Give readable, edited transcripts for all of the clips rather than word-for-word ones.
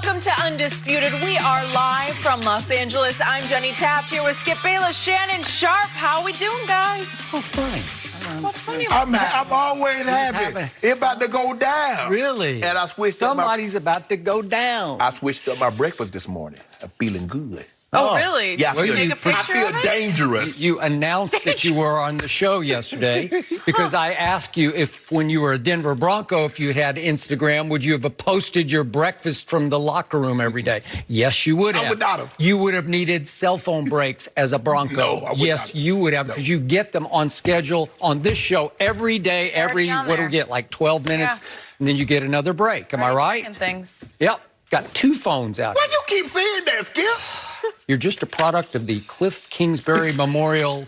Welcome to Undisputed. We are live from Los Angeles. I'm Jenny Taft here with Skip Bayless, Shannon Sharp. How we doing, guys? Oh, fine. What's funny about that? I'm always happy. It's about to go down. Really? And I switched Somebody's about to go down. I switched up my breakfast this morning. I'm feeling good. Oh, really? Yeah, Did you take a picture I feel of it? dangerous. You announced that you were on the show yesterday because I asked you if, when you were a Denver Bronco, if you had Instagram, would you have posted your breakfast from the locker room every day? Yes, you would have. I would not have. You would have needed cell phone breaks as a Bronco. No, I would yes, not. you would have, because you get them on schedule on this show every day, what do we get, like 12 minutes? Yeah. And then you get another break. Am I right? And things. Yep. Got 2 phones out. Why you keep saying that, Skip? You're just a product of the Cliff Kingsbury Memorial.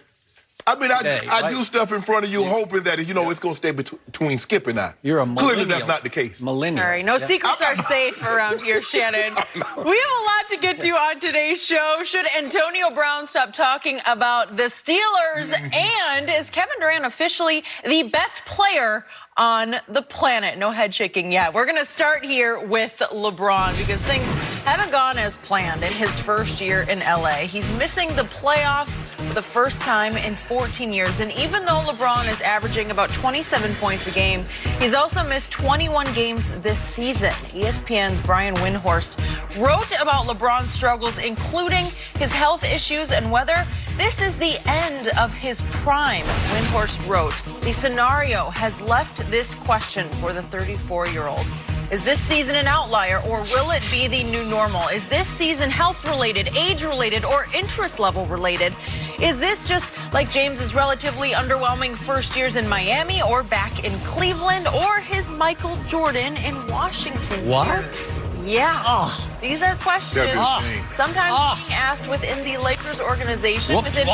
I mean, Day, I right? do stuff in front of you hoping that, you know, it's going to stay between Skip and I. You're a millennial. Clearly, that's not the case. Millennial. Sorry, no secrets are safe around here, Shannon. We have a lot to get to on today's show. Should Antonio Brown stop talking about the Steelers? And is Kevin Durant officially the best player on the planet? No head shaking yet. We're going to start here with LeBron because things haven't gone as planned in his first year in LA. He's missing the playoffs for the first time in 14 years. And even though LeBron is averaging about 27 points a game, he's also missed 21 games this season. ESPN's Brian Windhorst wrote about LeBron's struggles, including his health issues and whether this is the end of his prime. Windhorst wrote, the scenario has left this question for the 34-year-old. Is this season an outlier, or will it be the new normal? Is this season health-related, age-related, or interest-level-related? Is this just like James's relatively underwhelming first years in Miami, or back in Cleveland, or his Michael Jordan in Washington What? years? Yeah. These are questions sometimes being asked within the Lakers organization, within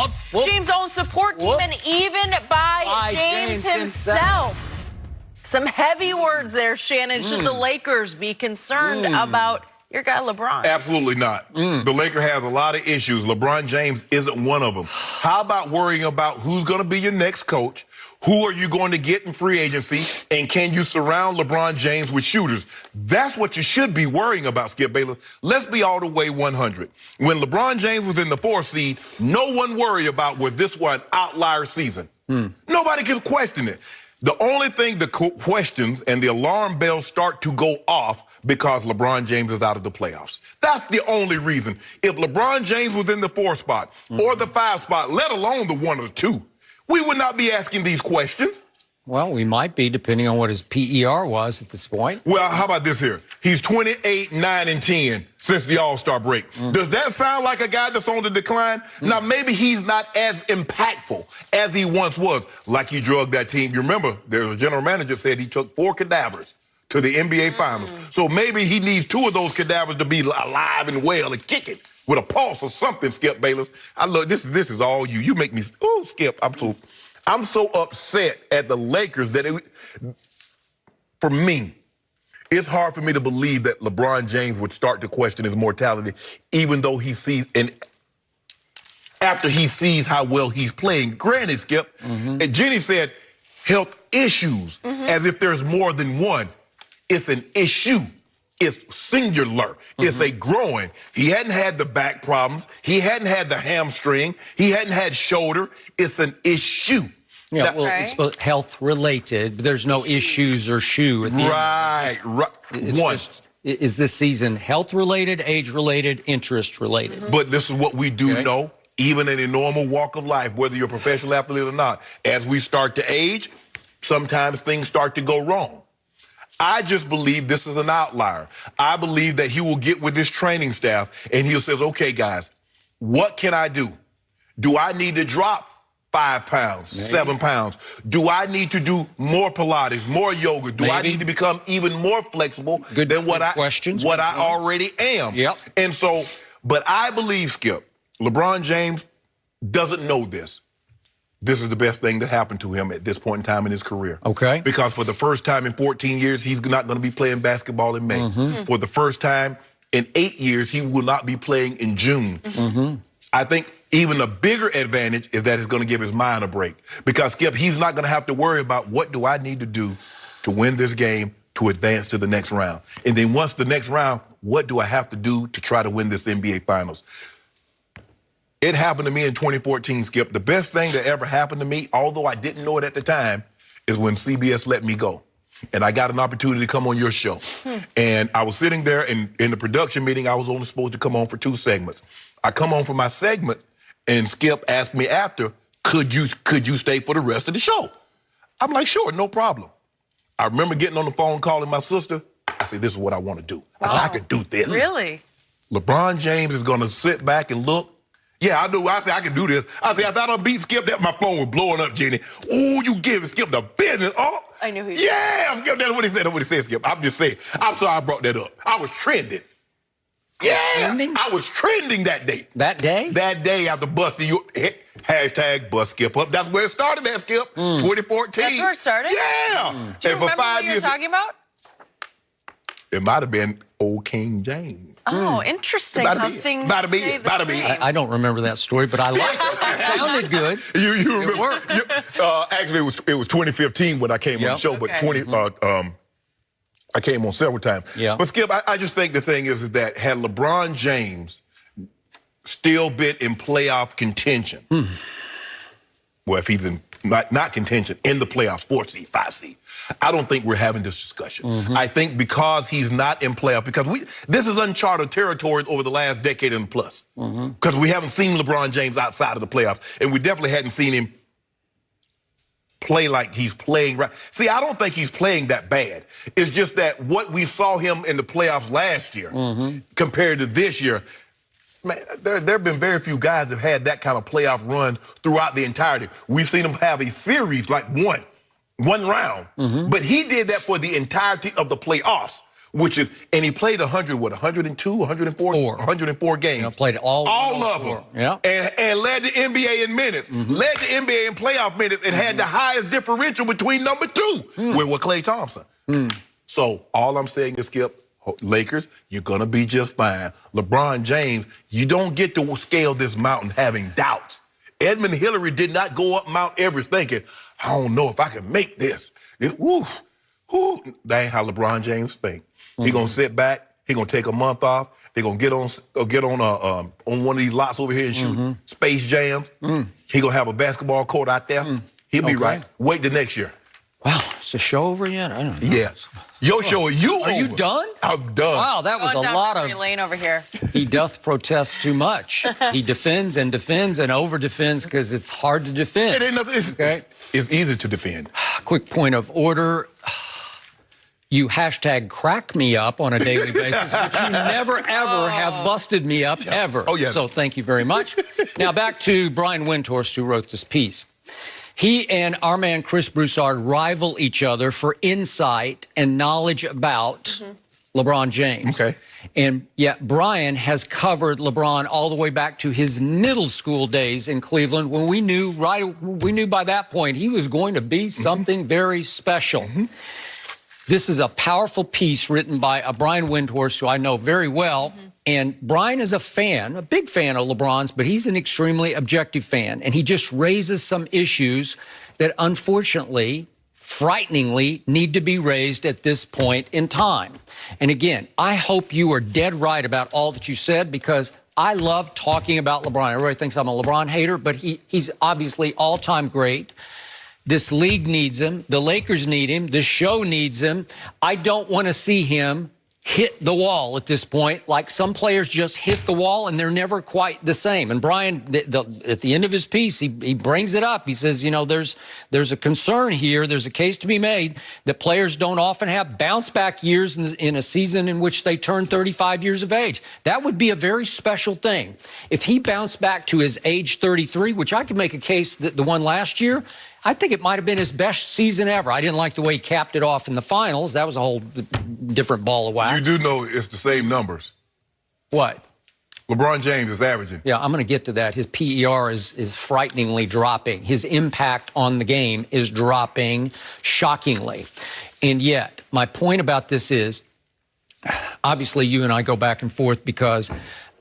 James' own support team, and even by James himself. Some heavy words there, Shannon. Should the Lakers be concerned about your guy LeBron? Absolutely not. The Lakers have a lot of issues. LeBron James isn't one of them. How about worrying about who's going to be your next coach? Who are you going to get in free agency? And can you surround LeBron James with shooters? That's what you should be worrying about, Skip Bayless. Let's be all the way 100. When LeBron James was in the 4th seed, no one worried about was this one an outlier season. Nobody can question it. The only thing the questions and the alarm bells start to go off because LeBron James is out of the playoffs. That's the only reason. If LeBron James was in the 4th spot or the 5th spot, let alone the 1 or the 2, we would not be asking these questions. Well, we might be, depending on what his PER was at this point. Well, how about this here? He's 28, 9, and 10 since the All-Star break. Does that sound like a guy that's on the decline? Now, maybe he's not as impactful as he once was, like he drugged that team. You remember, there's a general manager said he took 4 cadavers to the NBA Finals. So maybe he needs 2 of those cadavers to be alive and well and kicking with a pulse or something, Skip Bayless. I love this is all you. You make me, ooh, Skip, I'm so upset at the Lakers that for me, it's hard for me to believe that LeBron James would start to question his mortality, even though he sees, and after he sees how well he's playing. Granted, Skip, and Jenny said health issues, as if there's more than one. It's an issue. It's singular. It's a growing. He hadn't had the back problems. He hadn't had the hamstring. He hadn't had shoulder. It's an issue. Yeah, it's health-related, but there's no issues or shoe at the end. Is this season health-related, age-related, interest-related? But this is what we do know, even in a normal walk of life, whether you're a professional athlete or not. As we start to age, sometimes things start to go wrong. I just believe this is an outlier. I believe that he will get with his training staff and he'll say, okay, guys, what can I do? Do I need to drop 5 pounds, 7 pounds? Do I need to do more Pilates, more yoga? Do I need to become even more flexible than what I already am? And so, but I believe, Skip, LeBron James doesn't know this. This is the best thing that happened to him at this point in time in his career. Okay. Because for the first time in 14 years, he's not going to be playing basketball in May. For the first time in 8 years, he will not be playing in June. I think even a bigger advantage is that it's going to give his mind a break. Because, Skip, he's not going to have to worry about what do I need to do to win this game to advance to the next round. And then once the next round, what do I have to do to try to win this NBA Finals? It happened to me in 2014, Skip. The best thing that ever happened to me, although I didn't know it at the time, is when CBS let me go. And I got an opportunity to come on your show. And I was sitting there in the production meeting. I was only supposed to come on for 2 segments. I come on for my segment, and Skip asked me after, could you stay for the rest of the show? I'm like, sure, no problem. I remember getting on the phone, calling my sister. I said, this is what I want to do. I said, I could do this. Really? LeBron James is going to sit back and look. Yeah, I do. I said, I can do this. I said, after I done beat Skip, that my phone was blowing up, Jenny. Ooh, you giving Skip the business. Oh. I knew he was. Yeah, Skip, that's what he said. That's what he said, Skip. I'm just saying. I'm sorry I brought that up. I was trending. Yeah, trending? I was trending that day. That day? That day after busting you. Hashtag bust Skip up. That's where it started at, Skip. 2014. That's where it started? Yeah. Do you And remember what you were talking about? It might have been old King James. Oh, interesting how things stay the same. I don't remember that story, but I like it. It sounded good. You remember? It worked. Actually, it was 2015 when I came on the show, but I came on several times. Yeah. But Skip, I just think the thing is that had LeBron James still been in playoff contention, well, if he's in not contention, in the playoffs, 4 seed, 5 seed, I don't think we're having this discussion. I think because he's not in playoff, because this is uncharted territory over the last decade and plus. Because we haven't seen LeBron James outside of the playoffs, and we definitely hadn't seen him play like he's playing right. See, I don't think he's playing that bad. It's just that what we saw him in the playoffs last year compared to this year, man, there have been very few guys that have had that kind of playoff run throughout the entirety. We've seen him have a series like one round, but he did that for the entirety of the playoffs, and he played 102, 104 games. You played all of them. Yeah. And led the NBA in minutes, led the NBA in playoff minutes, and had the highest differential between number 2 with Klay Thompson. So all I'm saying is, Skip, Lakers, you're going to be just fine. LeBron James, you don't get to scale this mountain having doubts. Edmund Hillary did not go up Mount Everest thinking, I don't know if I can make this. That ain't how LeBron James think. He gonna sit back. He gonna take a month off. They gonna get on one of these lots over here and shoot space jams. He gonna have a basketball court out there. He'll be right. Wait till next year. Wow, is the show over yet? I don't know. Yes. Your show, Are you done? I'm done. Wow, that was a lot of. Lane over here. He doth protest too much. He defends and defends and over defends because it's hard to defend. It ain't nothing. It's easy to defend. Quick point of order. You hashtag crack me up on a daily basis, but you never, ever have busted me up, ever. Oh, yeah. So thank you very much. Now back to Brian Windhorst, who wrote this piece. He and our man Chris Broussard rival each other for insight and knowledge about LeBron James. Okay. And yet Brian has covered LeBron all the way back to his middle school days in Cleveland when we knew by that point he was going to be something very special. This is a powerful piece written by Brian Windhorst, who I know very well. And Brian is a fan, a big fan of LeBron's, but he's an extremely objective fan. And he just raises some issues that unfortunately, frighteningly, need to be raised at this point in time. And again, I hope you are dead right about all that you said, because I love talking about LeBron. Everybody thinks I'm a LeBron hater, but he's obviously all-time great. This league needs him. The Lakers need him. The show needs him. I don't want to see him hit the wall at this point. Like some players just hit the wall and they're never quite the same. And Brian, at the end of his piece, he brings it up. He says, you know, there's a concern here. There's a case to be made that players don't often have bounce back years in a season in which they turn 35 years of age. That would be a very special thing. If he bounced back to his age 33, which I could make a case that the one last year, I think it might have been his best season ever. I didn't like the way he capped it off in the finals. That was a whole different ball of wax. You do know it's the same numbers. What? LeBron James is averaging. Yeah, I'm going to get to that. His PER is frighteningly dropping. His impact on the game is dropping shockingly. And yet, my point about this is, obviously you and I go back and forth because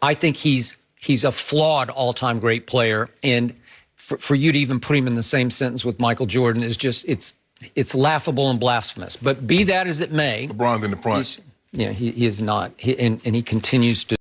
I think he's a flawed all-time great player, and for you to even put him in the same sentence with Michael Jordan is just, it's laughable and blasphemous. But be that as it may. LeBron's in the front. he is not. And he continues to